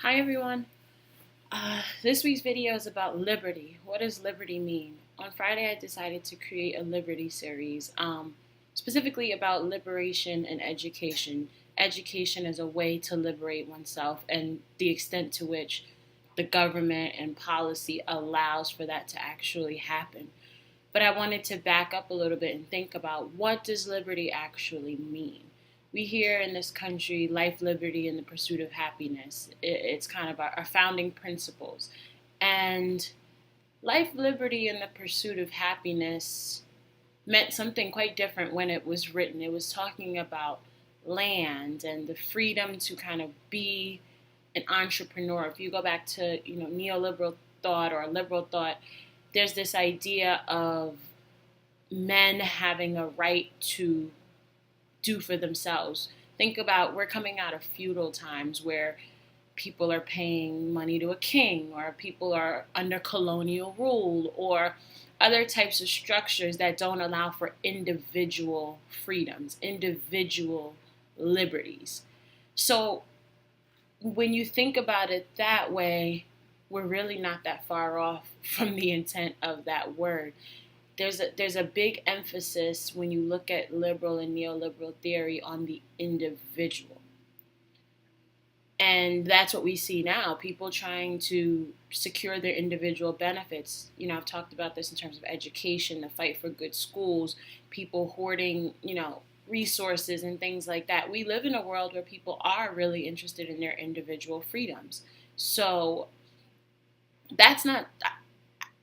Hi everyone. This week's video is about liberty. What does liberty mean? On Friday, I decided to create a liberty series, specifically about liberation and education. Education is a way to liberate oneself, and the extent to which the government and policy allows for that to actually happen. But I wanted to back up a little bit and think about, what does liberty actually mean? We hear in this country life, liberty, and the pursuit of happiness. It's kind of our founding principles. And life, liberty, and the pursuit of happiness meant something quite different when it was written. It was talking about land and the freedom to kind of be an entrepreneur. If you go back to neoliberal thought or liberal thought, there's this idea of men having a right to do for themselves. Think about, we're coming out of feudal times where people are paying money to a king, or people are under colonial rule, or other types of structures that don't allow for individual freedoms, individual liberties. So when you think about it that way, we're really not that far off from the intent of that word. There's a big emphasis when you look at liberal and neoliberal theory on the individual. And that's what we see now. People trying to secure their individual benefits. I've talked about this in terms of education, the fight for good schools, people hoarding, resources and things like that. We live in a world where people are really interested in their individual freedoms. So that's not,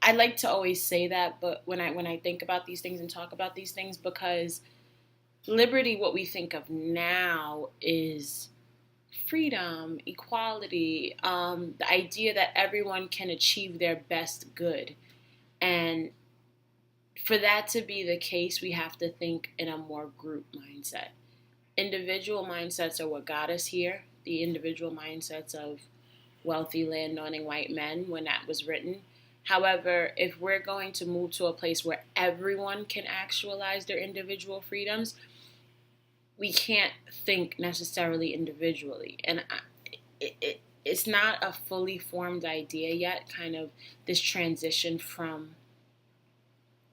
I like to always say that, but when I think about these things and talk about these things, because liberty, what we think of now, is freedom, equality, the idea that everyone can achieve their best good. And for that to be the case, we have to think in a more group mindset. Individual mindsets are what got us here. The individual mindsets of wealthy landowning white men when that was written. However, if we're going to move to a place where everyone can actualize their individual freedoms, we can't think necessarily individually. And it's not a fully formed idea yet, kind of this transition from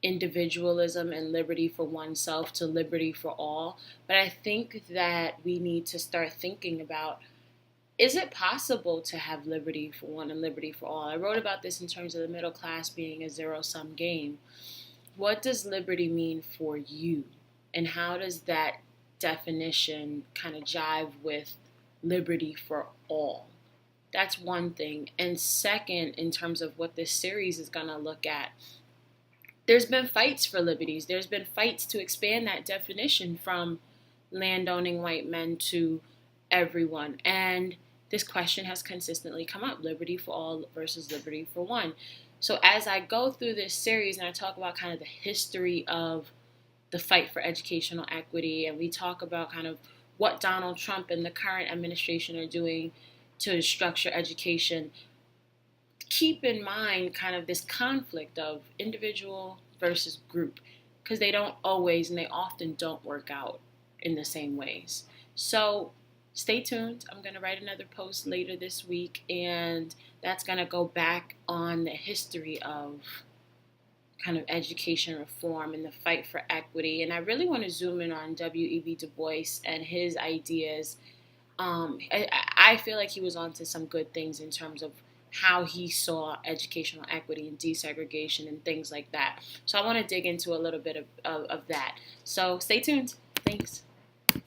individualism and liberty for oneself to liberty for all. But I think that we need to start thinking about, is it possible to have liberty for one and liberty for all? I wrote about this in terms of the middle class being a zero-sum game. What does liberty mean for you? And how does that definition kind of jive with liberty for all? That's one thing. And second, in terms of what this series is going to look at, there's been fights for liberties. There's been fights to expand that definition from landowning white men to everyone. And this question has consistently come up: liberty for all versus liberty for one. So as I go through this series and I talk about kind of the history of the fight for educational equity, and we talk about kind of what Donald Trump and the current administration are doing to structure education, keep in mind kind of this conflict of individual versus group, because they don't always, and they often don't, work out in the same ways. So stay tuned. I'm going to write another post later this week, and that's going to go back on the history of kind of education reform and the fight for equity. And I really want to zoom in on W.E.B. Du Bois and his ideas. I feel like he was onto some good things in terms of how he saw educational equity and desegregation and things like that. So I want to dig into a little bit of that. So stay tuned. Thanks.